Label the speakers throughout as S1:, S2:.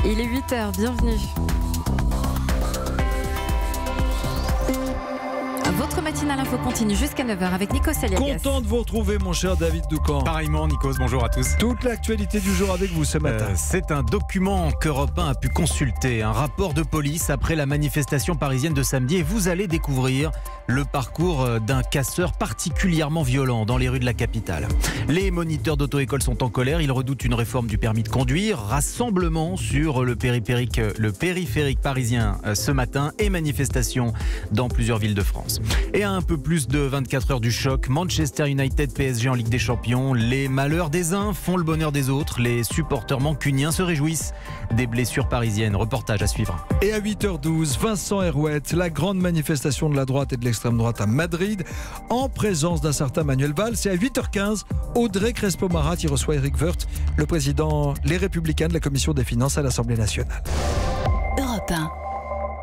S1: Il est 8h, bienvenue. Votre matinale info continue jusqu'à 9h avec Nikos Aliagas.
S2: Content de vous retrouver, mon cher David Doucan.
S3: Pareillement, Nikos, bonjour à tous.
S2: Toute l'actualité du jour avec vous ce matin.
S3: C'est un document qu'Europe 1 a pu consulter, un rapport de police après la manifestation parisienne de samedi. Et vous allez découvrir le parcours d'un casseur particulièrement violent dans les rues de la capitale. Les moniteurs d'auto-école sont en colère. Ils redoutent une réforme du permis de conduire. Rassemblement sur le périphérique parisien ce matin et manifestation dans plusieurs villes de France. Et à un peu plus de 24 heures du choc, Manchester United PSG en Ligue des Champions. Les malheurs des uns font le bonheur des autres. Les supporters mancuniens se réjouissent des blessures parisiennes. Reportage à suivre.
S2: Et à 8h12, Vincent Herouette, la grande manifestation de la droite et de l'extrême droite à Madrid, en présence d'un certain Manuel Valls. Et à 8h15, Audrey Crespo-Marat y reçoit Éric Woerth, le président Les Républicains de la Commission des Finances à l'Assemblée nationale.
S4: Europe 1.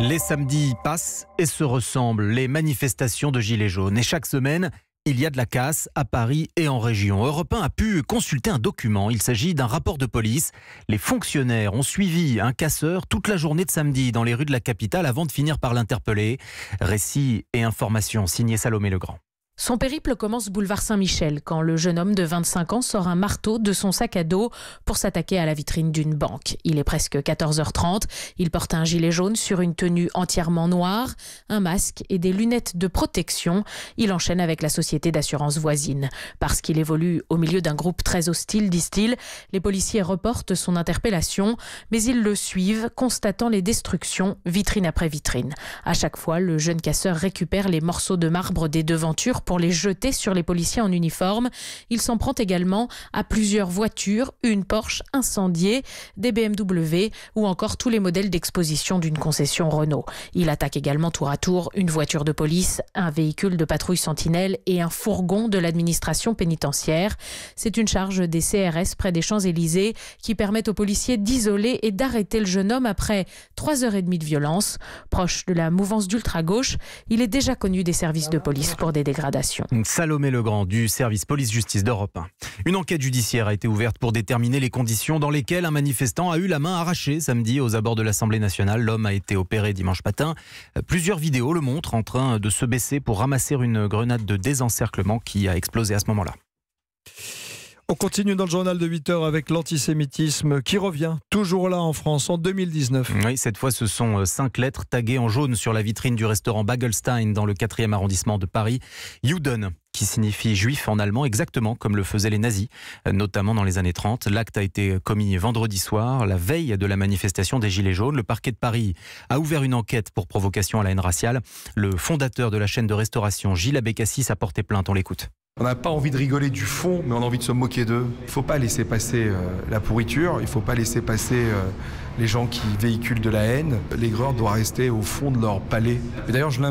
S3: Les samedis passent et se ressemblent, les manifestations de Gilets jaunes. Et chaque semaine, il y a de la casse à Paris et en région. Europe 1 a pu consulter un document. Il s'agit d'un rapport de police. Les fonctionnaires ont suivi un casseur toute la journée de samedi dans les rues de la capitale avant de finir par l'interpeller. Récits et informations signé Salomé Legrand.
S5: Son périple commence boulevard Saint-Michel quand le jeune homme de 25 ans sort un marteau de son sac à dos pour s'attaquer à la vitrine d'une banque. Il est presque 14h30. Il porte un gilet jaune sur une tenue entièrement noire, un masque et des lunettes de protection. Il enchaîne avec la société d'assurance voisine. Parce qu'il évolue au milieu d'un groupe très hostile, disent-ils, les policiers reportent son interpellation, mais ils le suivent, constatant les destructions vitrine après vitrine. À chaque fois, le jeune casseur récupère les morceaux de marbre des devantures pour les jeter sur les policiers en uniforme. Il s'en prend également à plusieurs voitures, une Porsche incendiée, des BMW ou encore tous les modèles d'exposition d'une concession Renault. Il attaque également tour à tour une voiture de police, un véhicule de patrouille Sentinelle et un fourgon de l'administration pénitentiaire. C'est une charge des CRS près des Champs-Élysées qui permettent aux policiers d'isoler et d'arrêter le jeune homme après 3h30 de violence. Proche de la mouvance d'ultra-gauche, il est déjà connu des services de police pour des dégradations.
S3: Salomé Legrand du service police-justice d'Europe 1. Une enquête judiciaire a été ouverte pour déterminer les conditions dans lesquelles un manifestant a eu la main arrachée samedi aux abords de l'Assemblée nationale. L'homme a été opéré dimanche matin. Plusieurs vidéos le montrent en train de se baisser pour ramasser une grenade de désencerclement qui a explosé à ce moment-là.
S2: On continue dans le journal de 8h avec l'antisémitisme qui revient toujours là en France en 2019.
S3: Oui, cette fois ce sont 5 lettres taguées en jaune sur la vitrine du restaurant Bagelstein dans le 4e arrondissement de Paris. Juden, qui signifie juif en allemand, exactement comme le faisaient les nazis, notamment dans les années 30. L'acte a été commis vendredi soir, la veille de la manifestation des Gilets jaunes. Le parquet de Paris a ouvert une enquête pour provocation à la haine raciale. Le fondateur de la chaîne de restauration, Gilles Abécassis, a porté plainte. On l'écoute.
S6: On n'a pas envie de rigoler du fond, mais on a envie de se moquer d'eux. Il ne faut pas laisser passer la pourriture, il ne faut pas laisser passer les gens qui véhiculent de la haine. L'aigreur doit rester au fond de leur palais. Et d'ailleurs, je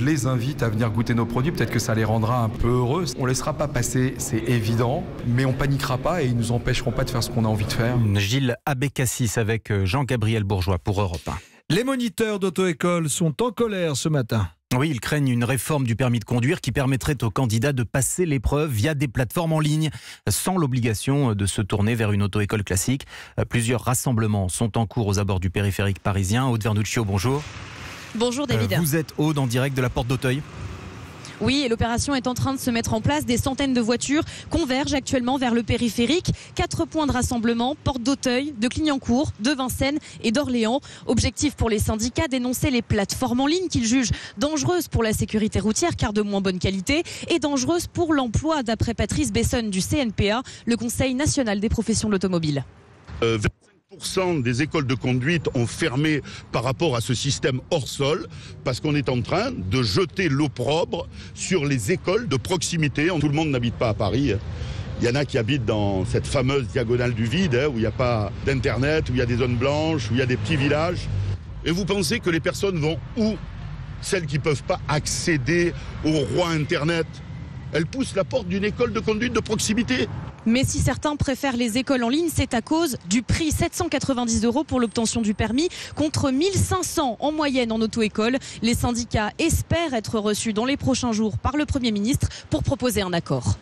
S6: les invite à venir goûter nos produits. Peut-être que ça les rendra un peu heureux. On ne laissera pas passer, c'est évident, mais on ne paniquera pas et ils ne nous empêcheront pas de faire ce qu'on a envie de faire.
S3: Gilles Abécassis avec Jean-Gabriel Bourgeois pour Europe 1.
S2: Les moniteurs d'auto-école sont en colère ce matin.
S3: Oui, ils craignent une réforme du permis de conduire qui permettrait aux candidats de passer l'épreuve via des plateformes en ligne, sans l'obligation de se tourner vers une auto-école classique. Plusieurs rassemblements sont en cours aux abords du périphérique parisien. Aude Vernuccio, bonjour.
S7: Bonjour David.
S3: Vous êtes Aude en direct de la porte d'Auteuil.
S7: Oui, et l'opération est en train de se mettre en place. Des centaines de voitures convergent actuellement vers le périphérique. 4 points de rassemblement, porte d'Auteuil, de Clignancourt, de Vincennes et d'Orléans. Objectif pour les syndicats, dénoncer les plateformes en ligne qu'ils jugent dangereuses pour la sécurité routière car de moins bonne qualité et dangereuses pour l'emploi, d'après Patrice Bessonne du CNPA, le Conseil national des professions de l'automobile.
S8: 25% des écoles de conduite ont fermé par rapport à ce système hors sol parce qu'on est en train de jeter l'opprobre sur les écoles de proximité. Tout le monde n'habite pas à Paris. Il y en a qui habitent dans cette fameuse diagonale du vide où il n'y a pas d'internet, où il y a des zones blanches, où il y a des petits villages. Et vous pensez que les personnes vont où? Celles qui ne peuvent pas accéder au roi internet. Elles poussent la porte d'une école de conduite de proximité.
S7: Mais si certains préfèrent les écoles en ligne, c'est à cause du prix. 790 € pour l'obtention du permis contre 1500 en moyenne en auto-école. Les syndicats espèrent être reçus dans les prochains jours par le Premier ministre pour proposer un accord.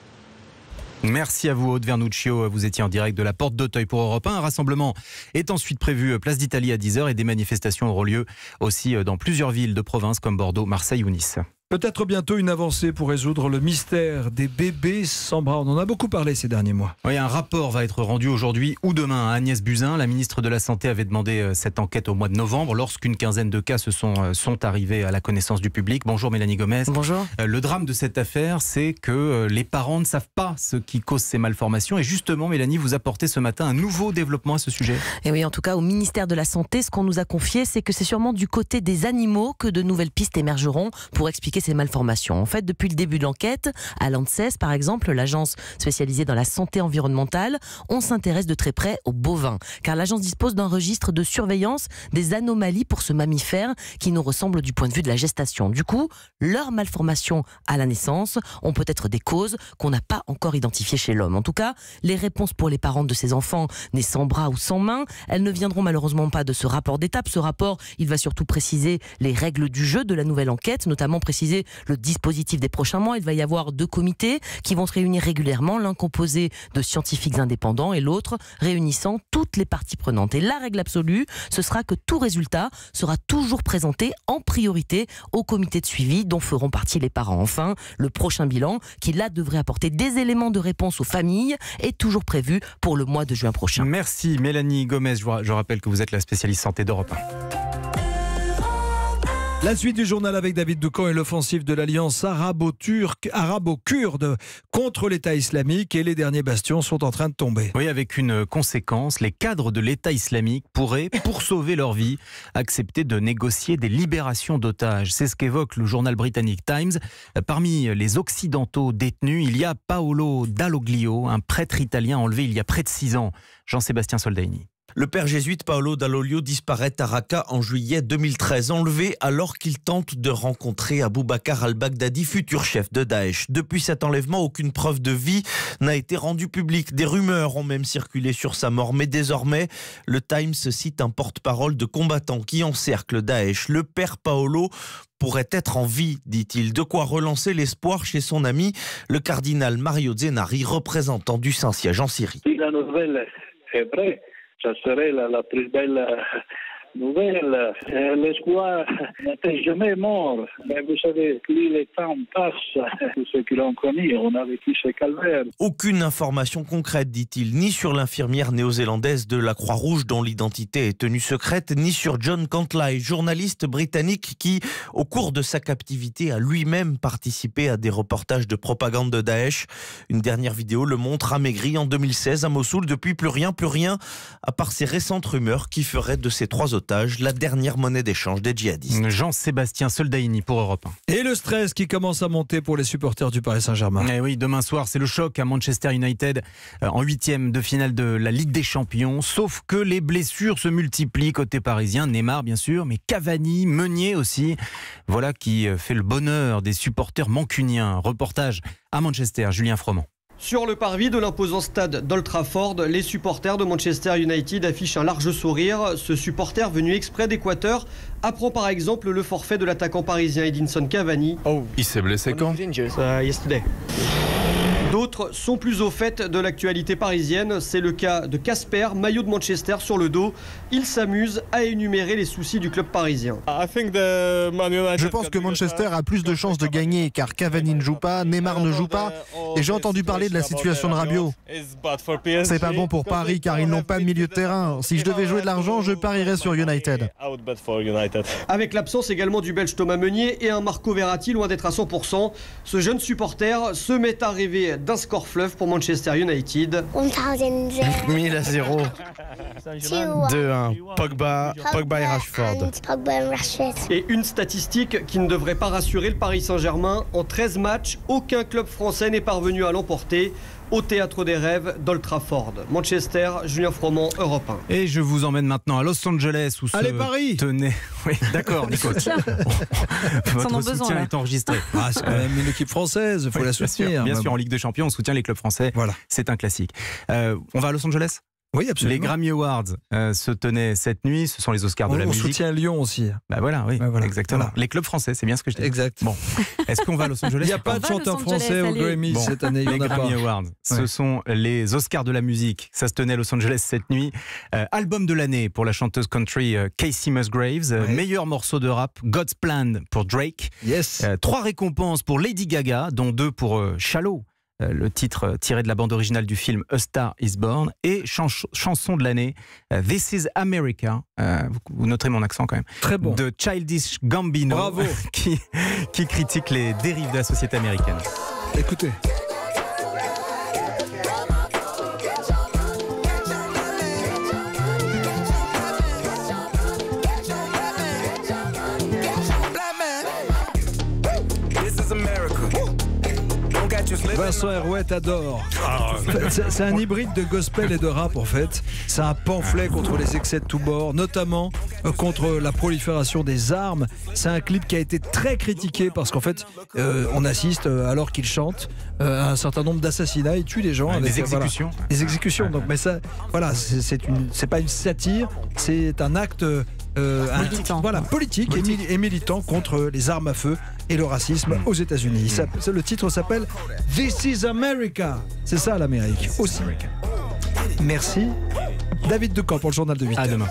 S3: Merci à vous, Aude Vernuccio. Vous étiez en direct de la Porte d'Auteuil pour Europe 1. Un rassemblement est ensuite prévu place d'Italie à 10h et des manifestations auront lieu aussi dans plusieurs villes de province comme Bordeaux, Marseille ou Nice.
S2: Peut-être bientôt une avancée pour résoudre le mystère des bébés sans bras. On en a beaucoup parlé ces derniers mois.
S3: Oui, un rapport va être rendu aujourd'hui ou demain à Agnès Buzyn. La ministre de la Santé avait demandé cette enquête au mois de novembre lorsqu'une quinzaine de cas sont arrivés à la connaissance du public. Bonjour Mélanie Gomez.
S4: Bonjour.
S3: Le drame de cette affaire, c'est que les parents ne savent pas ce qui cause ces malformations. Et justement, Mélanie, vous apportez ce matin un nouveau développement à ce sujet.
S4: Et oui, en tout cas, au ministère de la Santé, ce qu'on nous a confié, c'est que c'est sûrement du côté des animaux que de nouvelles pistes émergeront pour expliquer ces malformations. En fait, depuis le début de l'enquête, à l'ANSES, par exemple, l'agence spécialisée dans la santé environnementale, on s'intéresse de très près aux bovins, car l'agence dispose d'un registre de surveillance des anomalies pour ce mammifère qui nous ressemble du point de vue de la gestation. Du coup, leurs malformations à la naissance ont peut-être des causes qu'on n'a pas encore identifiées chez l'homme. En tout cas, les réponses pour les parents de ces enfants nés sans bras ou sans mains, elles ne viendront malheureusement pas de ce rapport d'étape. Ce rapport, il va surtout préciser les règles du jeu de la nouvelle enquête, notamment préciser le dispositif des prochains mois. Il va y avoir 2 comités qui vont se réunir régulièrement, l'un composé de scientifiques indépendants et l'autre réunissant toutes les parties prenantes. Et la règle absolue, ce sera que tout résultat sera toujours présenté en priorité au comité de suivi dont feront partie les parents. Enfin, le prochain bilan, qui là devrait apporter des éléments de réponse aux familles, est toujours prévu pour le mois de juin prochain.
S3: Merci Mélanie Gomez. Je rappelle que vous êtes la spécialiste santé d'Europe 1.
S2: La suite du journal avec David Doucan et l'offensive de l'alliance arabo-kurde contre l'État islamique, et les derniers bastions sont en train de tomber.
S3: Oui, avec une conséquence, les cadres de l'État islamique pourraient, pour sauver leur vie, accepter de négocier des libérations d'otages. C'est ce qu'évoque le journal britannique Times. Parmi les occidentaux détenus, il y a Paolo Dalloglio, un prêtre italien enlevé il y a près de 6 ans. Jean-Sébastien Soldaini.
S9: Le père jésuite Paolo Dalloglio disparaît à Raqqa en juillet 2013, enlevé alors qu'il tente de rencontrer Abou Bakr al-Baghdadi, futur chef de Daesh. Depuis cet enlèvement, aucune preuve de vie n'a été rendue publique. Des rumeurs ont même circulé sur sa mort, mais désormais, le Times cite un porte-parole de combattants qui encercle Daesh. Le père Paolo pourrait être en vie, dit-il. De quoi relancer l'espoir chez son ami, le cardinal Mario Zenari, représentant du Saint-Siège en Syrie.
S10: Si la nouvelle est vraie, ça serait la plus belle nouvelle. L'espoir n'était jamais mort. Mais vous savez, plus le temps passe, tout ce que l'on connaît, on a vécu ce calvaire.
S9: Aucune information concrète, dit-il, ni sur l'infirmière néo-zélandaise de la Croix-Rouge dont l'identité est tenue secrète, ni sur John Cantley, journaliste britannique qui, au cours de sa captivité, a lui-même participé à des reportages de propagande de Daesh. Une dernière vidéo le montre amaigri en 2016 à Mossoul. Depuis, plus rien, à part ces récentes rumeurs qui feraient de ces 3 otages la dernière monnaie d'échange des djihadistes.
S3: Jean-Sébastien Soldaini pour Europe 1.
S2: Et le stress qui commence à monter pour les supporters du Paris Saint-Germain.
S3: Et oui, demain soir, c'est le choc à Manchester United en 8e de finale de la Ligue des Champions. Sauf que les blessures se multiplient côté parisien. Neymar, bien sûr, mais Cavani, Meunier aussi. Voilà qui fait le bonheur des supporters mancuniens. Reportage à Manchester, Julien Froment.
S11: Sur le parvis de l'imposant stade d'Old Trafford, les supporters de Manchester United affichent un large sourire. Ce supporter venu exprès d'Équateur apprend par exemple le forfait de l'attaquant parisien Edinson Cavani.
S6: Il s'est blessé quand?
S11: Yesterday. D'autres sont plus au fait de l'actualité parisienne. C'est le cas de Casper, maillot de Manchester sur le dos. Il s'amuse à énumérer les soucis du club parisien.
S12: Je pense que Manchester a plus de chances de gagner car Cavani ne joue pas, Neymar ne joue pas et j'ai entendu parler de la situation de Rabiot. C'est pas bon pour Paris car ils n'ont pas de milieu de terrain. Si je devais jouer de l'argent, je parierais sur United.
S11: Avec l'absence également du Belge Thomas Meunier et un Marco Verratti loin d'être à 100%, ce jeune supporter se met à rêver d'un score fleuve pour Manchester United.
S9: 1000-0. 2-1. Pogba et Rashford.
S11: Et une statistique qui ne devrait pas rassurer le Paris Saint-Germain. En 13 matchs, aucun club français n'est parvenu à l'emporter au Théâtre des Rêves d'Old Trafford. Manchester, Julien Froment, Europe 1.
S3: Et je vous emmène maintenant à Los Angeles où
S2: Allez, Paris.
S3: Oui, d'accord, Nico. Votre soutien est enregistré.
S2: C'est quand même une équipe française, il faut la soutenir.
S3: Bien sûr, en Ligue des Champions, on soutient les clubs français.
S2: Voilà.
S3: C'est un classique. On va à Los Angeles ?
S2: Oui, absolument.
S3: Les Grammy Awards se tenaient cette nuit. Ce sont les Oscars de la musique.
S2: On soutient Lyon aussi.
S3: Bah voilà, oui, exactement. Voilà. Les clubs français, c'est bien ce que je dis.
S2: Exact.
S3: Bon, est-ce qu'on va à Los Angeles?
S2: Il n'y a pas de chanteur français au Grammy cette année.
S3: Les Grammy Awards, ce sont les Oscars de la musique. Ça se tenait à Los Angeles cette nuit. Album de l'année pour la chanteuse country Casey Musgraves. Meilleur morceau de rap, God's Plan pour Drake.
S2: Yes.
S3: 3 récompenses pour Lady Gaga, dont 2 pour Shallow. Le titre tiré de la bande originale du film A Star Is Born, et chanson de l'année This Is America, vous noterez mon accent quand même,
S2: très bon,
S3: de Childish Gambino.
S2: Bravo.
S3: qui critique les dérives de la société américaine.
S2: Écoutez. Vincent Herouet adore. C'est un hybride de gospel et de rap en fait. C'est un pamphlet contre les excès de tous bords, notamment contre la prolifération des armes. C'est un clip qui a été très critiqué parce qu'en fait, on assiste alors qu'il chante à un certain nombre d'assassinats. Il tue des gens.
S3: Des exécutions.
S2: Voilà, des exécutions. Donc, mais ça, voilà, c'est pas une satire, c'est un acte. Politique et militant contre les armes à feu et le racisme aux États-Unis. Le titre s'appelle This is America. C'est ça l'Amérique aussi. Merci. David Decamp pour le journal de 8h.
S3: À demain.